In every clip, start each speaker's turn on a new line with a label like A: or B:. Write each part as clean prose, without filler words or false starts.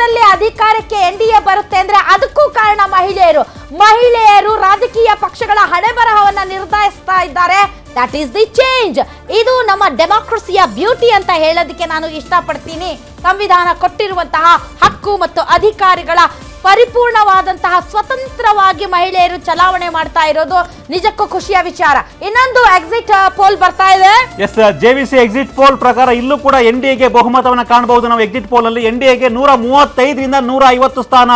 A: ಕೇಂದ್ರದಲ್ಲಿ ಅಧಿಕಾರಕ್ಕೆ ಎನ್ಡಿಎ ಬರುತ್ತೆ ಅಂದ್ರೆ ಅದಕ್ಕೂ ಕಾರಣ ಮಹಿಳೆಯರು ರಾಜಕೀಯ ಪಕ್ಷಗಳ ಹಣೆಬರಹವನ್ನ ನಿರ್ಧರಿಸ್ತಾ ಇದ್ದಾರೆ. That is the change. ಇದು ನಮ್ಮ ಡೆಮಾಕ್ರಸಿಯ ಬ್ಯೂಟಿ ಅಂತ ಹೇಳೋದಕ್ಕೆ ನಾನು ಇಷ್ಟಪಡ್ತೀನಿ. ಸಂವಿಧಾನ ಕೊಟ್ಟಿರುವಂತಹ ಹಕ್ಕು ಮತ್ತು ಅಧಿಕಾರಿಗಳ ಪರಿಪೂರ್ಣವಾದಂತಹ ಸ್ವತಂತ್ರವಾಗಿ ಮಹಿಳೆಯರು ಚಲಾವಣೆ ಮಾಡ್ತಾ ಇರೋದು ನಿಜಕ್ಕೂ ಖುಷಿಯ ವಿಚಾರ. ಇನ್ನೊಂದು ಎಕ್ಸಿಟ್ ಪೋಲ್ ಬರ್ತಾ ಇದೆ.
B: ಎಸ್, ಜೆವಿಸಿ ಎಕ್ಸಿಟ್ ಪೋಲ್ ಪ್ರಕಾರ ಇಲ್ಲೂ ಕೂಡ ಎನ್ಡಿಎಗೆ ಬಹುಮತವನ್ನು ಕಾಣಬಹುದು. ನಾವು ಎಕ್ಸಿಟ್ ಪೋಲ್ ಅಲ್ಲಿ ಎನ್ಡಿಎಗೆ 135ರಿಂದ 150 ಸ್ಥಾನ,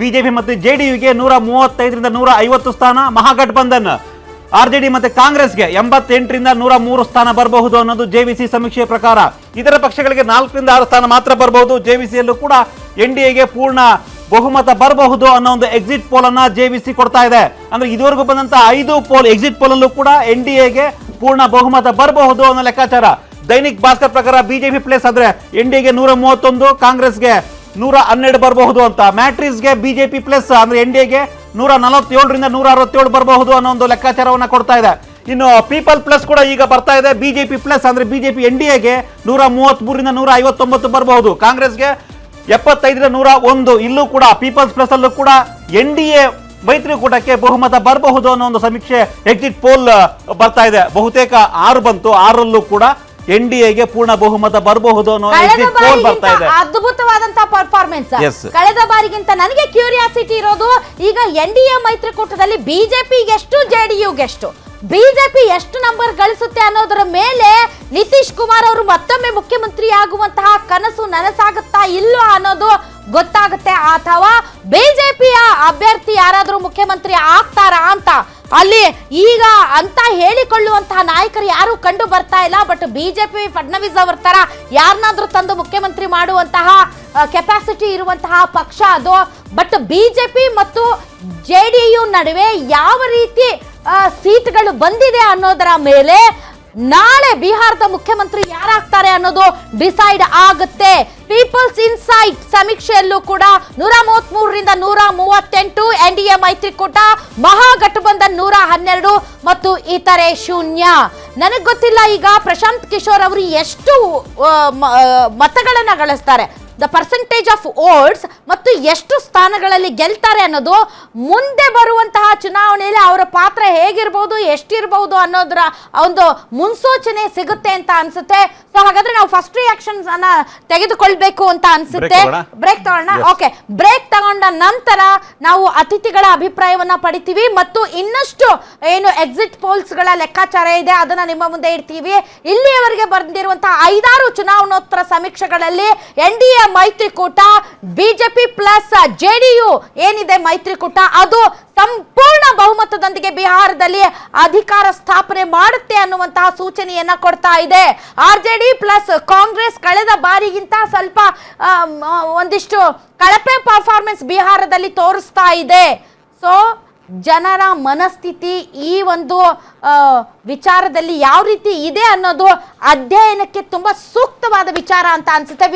B: ಬಿಜೆಪಿ ಮತ್ತು ಜೆಡಿಯುಗೆ 135ರಿಂದ 150 ಸ್ಥಾನ, ಮಹಾಗಠಬಂಧನ್ ಆರ್ಜೆಡಿ ಮತ್ತೆ ಕಾಂಗ್ರೆಸ್ಗೆ 88ರಿಂದ 103 ಸ್ಥಾನ ಬರಬಹುದು ಅನ್ನೋದು ಜೆವಿಸಿ ಸಮೀಕ್ಷೆಯ ಪ್ರಕಾರ. ಇತರ ಪಕ್ಷಗಳಿಗೆ 4ರಿಂದ 6 ಸ್ಥಾನ ಮಾತ್ರ ಬರಬಹುದು. ಜೆವಿಸಿಯಲ್ಲೂ ಕೂಡ ಎನ್ಡಿಎಗೆ ಪೂರ್ಣ ಬಹುಮತ ಬರಬಹುದು ಅನ್ನೋ ಒಂದು ಎಕ್ಸಿಟ್ ಪೋಲ್ ಅನ್ನ ಜೆವಿಸಿ ಕೊಡ್ತಾ ಇದೆ. ಅಂದ್ರೆ ಇದುವರೆಗೂ ಬಂದಂತ 5 ಪೋಲ್ ಎಕ್ಸಿಟ್ ಪೋಲ್ ಅಲ್ಲೂ ಕೂಡ ಎನ್ಡಿಎಗೆ ಪೂರ್ಣ ಬಹುಮತ ಬರಬಹುದು ಅನ್ನೋ ಲೆಕ್ಕಾಚಾರ. ದೈನಿಕ್ ಭಾಸ್ಕರ್ ಪ್ರಕಾರ ಬಿಜೆಪಿ ಪ್ಲೇಸ್ ಅಂದ್ರೆ ಎನ್ಡಿಎಗೆ 131, ಕಾಂಗ್ರೆಸ್ಗೆ 112 ಬರಬಹುದು ಅಂತ. ಮ್ಯಾಟ್ರಿಕ್ಸ್ಗೆ ಬಿಜೆಪಿ ಪ್ಲಸ್ ಅಂದ್ರೆ ಎನ್ಡಿಎಗೆ 147ರಿಂದ 167 ಬರಬಹುದು ಅನ್ನೋ ಒಂದು ಲೆಕ್ಕಾಚಾರವನ್ನ ಕೊಡ್ತಾ ಇದೆ. ಇನ್ನು ಪೀಪಲ್ ಪ್ಲಸ್ ಕೂಡ ಈಗ ಬರ್ತಾ ಇದೆ. ಬಿಜೆಪಿ ಪ್ಲಸ್ ಅಂದ್ರೆ ಬಿಜೆಪಿ ಎನ್ಡಿಎಗೆ 133ರಿಂದ 159 ಬರಬಹುದು, ಕಾಂಗ್ರೆಸ್ಗೆ 75ರಿಂದ 101. ಇಲ್ಲೂ ಕೂಡ ಪೀಪಲ್ಸ್ ಪ್ಲಸ್ ಅಲ್ಲೂ ಕೂಡ ಎನ್ಡಿಎ ಮೈತ್ರಿಕೂಟಕ್ಕೆ ಬಹುಮತ ಬರಬಹುದು ಅನ್ನೋ ಒಂದು ಸಮೀಕ್ಷೆ ಎಕ್ಸಿಟ್ ಪೋಲ್ ಬರ್ತಾ ಇದೆ. ಬಹುತೇಕ 6 ಬಂತು, 6ರಲ್ಲೂ ಕೂಡ ಎನ್ಡಿಎಗೆ ಪೂರ್ಣ ಬಹುಮತ ಬರಬಹುದು ಅನ್ನೋ ಎಕ್ಸಿಟ್ ಪೋಲ್ ಬರ್ತಾ ಇದೆ.
A: ಅದ್ಭುತವಾದಂತಹ ಪರ್ಫಾರ್ಮೆನ್ಸ್. ಕಳೆದ ಬಾರಿಗಿಂತ ನನಗೆ ಕ್ಯೂರಿಯಾಸಿಟಿ ಇರೋದು, ಈಗ ಎನ್ಡಿಎ ಮೈತ್ರಿಕೂಟದಲ್ಲಿ ಬಿಜೆಪಿ ಎಷ್ಟು, ಜೆಡಿಯುಗೆ ಎಷ್ಟು, ಬಿಜೆಪಿ ಎಷ್ಟು ನಂಬರ್ ಗಳಿಸುತ್ತೆ ಅನ್ನೋದರ ಮೇಲೆ ನಿತೀಶ್ ಕುಮಾರ್ ಅವರು ಮತ್ತೊಮ್ಮೆ ಮುಖ್ಯಮಂತ್ರಿ ಆಗುವಂತಹ ಕನಸು ನನಸಾಗುತ್ತಾ ಇಲ್ಲೋ ಅನ್ನೋದು ಗೊತ್ತಾಗುತ್ತೆ. ಅಥವಾ ಬಿಜೆಪಿಯ ಅಭ್ಯರ್ಥಿ ಯಾರಾದ್ರೂ ಮುಖ್ಯಮಂತ್ರಿ ಆಗ್ತಾರಾ ಅಂತ ಅಲ್ಲಿ ಈಗ ಅಂತ ಹೇಳಿಕೊಳ್ಳುವಂತಹ ನಾಯಕರು ಯಾರು ಕಂಡು ಬರ್ತಾ ಇಲ್ಲ. ಬಟ್ ಬಿಜೆಪಿ ಫಡ್ನವೀಸ್ ಅವರ ತರ ಯಾರನ್ನಾದ್ರೂ ತಂದು ಮುಖ್ಯಮಂತ್ರಿ ಮಾಡುವಂತಹ ಕೆಪಾಸಿಟಿ ಇರುವಂತಹ ಪಕ್ಷ ಅದು. ಬಟ್ ಬಿಜೆಪಿ ಮತ್ತು ಜೆಡಿಯು ನಡುವೆ ಯಾವ ರೀತಿ ಸೀಟ್ಗಳು ಬಂದಿದೆ ಅನ್ನೋದರ ಮೇಲೆ ನಾಳೆ ಬಿಹಾರದ ಮುಖ್ಯಮಂತ್ರಿ ಯಾರಾಗ್ತಾರೆ ಅನ್ನೋದು ಡಿಸೈಡ್ ಆಗುತ್ತೆ. ಪೀಪಲ್ಸ್ ಇನ್ಸೈಟ್ ಸಮೀಕ್ಷೆಯಲ್ಲೂ ಕೂಡ 133ರಿಂದ 138 ಎನ್ಡಿಎ ಮೈತ್ರಿಕೂಟ, ಮಹಾಗಠಬಂಧನ್ 112 ಮತ್ತು ಇತರೆ 0. ನನಗೆ ಗೊತ್ತಿಲ್ಲ ಈಗ ಪ್ರಶಾಂತ್ ಕಿಶೋರ್ ಅವರು ಎಷ್ಟು ಮತಗಳನ್ನ ಗಳಿಸ್ತಾರೆ, ದ ಪರ್ಸೆಂಟೇಜ್ ಆಫ್ ವೋಟ್ಸ್ ಮತ್ತು ಎಷ್ಟು ಸ್ಥಾನಗಳಲ್ಲಿ ಗೆಲ್ತಾರೆ ಅನ್ನೋದು ಮುಂದೆ ಬರುವಂತಹ ಚುನಾವಣೆಯಲ್ಲಿ ಅವರ ಪಾತ್ರ ಹೇಗಿರಬಹುದು, ಎಷ್ಟಿರಬಹುದು ಅನ್ನೋದರ ಒಂದು ಮುನ್ಸೂಚನೆ ಸಿಗುತ್ತೆ ಅಂತ ಅನ್ಸುತ್ತೆ. ಸೊ ಹಾಗಾದ್ರೆ ನಾವು ಫಸ್ಟ್ ರಿಯಾಕ್ಷನ್ಸ್ ಅನ್ನ ತೆಗೆದುಕೊಳ್ಬೇಕು ಅಂತ ಅನ್ಸುತ್ತೆ. ಬ್ರೇಕ್ ತಗೋಣ. ಓಕೆ, ಬ್ರೇಕ್ ತಗೊಂಡ ನಂತರ ನಾವು ಅತಿಥಿಗಳ ಅಭಿಪ್ರಾಯವನ್ನ ಪಡಿತೀವಿ ಮತ್ತು ಇನ್ನಷ್ಟು ಏನು ಎಕ್ಸಿಟ್ ಪೋಲ್ಸ್ ಗಳ ಲೆಕ್ಕಾಚಾರ ಇದೆ ಅದನ್ನ ನಿಮ್ಮ ಮುಂದೆ ಇಡ್ತೀವಿ. ಇಲ್ಲಿಯವರೆಗೆ ಬಂದಿರುವಂತಹ 5-6 ಚುನಾವಣೋತ್ತರ ಸಮೀಕ್ಷೆಗಳಲ್ಲಿ ಎನ್ಡಿಎ ಮೈತ್ರಿಕೂಟ, ಬಿಜೆಪಿ ಪ್ಲಸ್ ಜೆಡಿಯು ಏನಿದೆ ಮೈತ್ರಿಕೂಟ, ಅದು ಸಂಪೂರ್ಣ ಬಹುಮತದೊಂದಿಗೆ ಬಿಹಾರದಲ್ಲಿ ಅಧಿಕಾರ ಸ್ಥಾಪನೆ ಮಾಡುತ್ತೆ ಅನ್ನುವಂತಹ ಸೂಚನೆಯನ್ನ ಕೊಡ್ತಾ ಇದೆ. ಆರ್ಜೆಡಿ ಪ್ಲಸ್ ಕಾಂಗ್ರೆಸ್ ಕಳೆದ ಬಾರಿಗಿಂತ ಸ್ವಲ್ಪ ಒಂದಿಷ್ಟು ಕಳಪೆ ಪರ್ಫಾರ್ಮೆನ್ಸ್ ಬಿಹಾರದಲ್ಲಿ ತೋರಿಸ್ತಾ ಇದೆ. ಸೊ ಜನರ ಮನಸ್ಥಿತಿ ಈ ಒಂದು ವಿಚಾರದಲ್ಲಿ ಯಾವ ರೀತಿ ಇದೆ ಅನ್ನೋದು ಅಧ್ಯಯನಕ್ಕೆ ತುಂಬಾ ಸೂಕ್ತವಾದ ವಿಚಾರ ಅಂತ ಅನ್ಸುತ್ತೆ.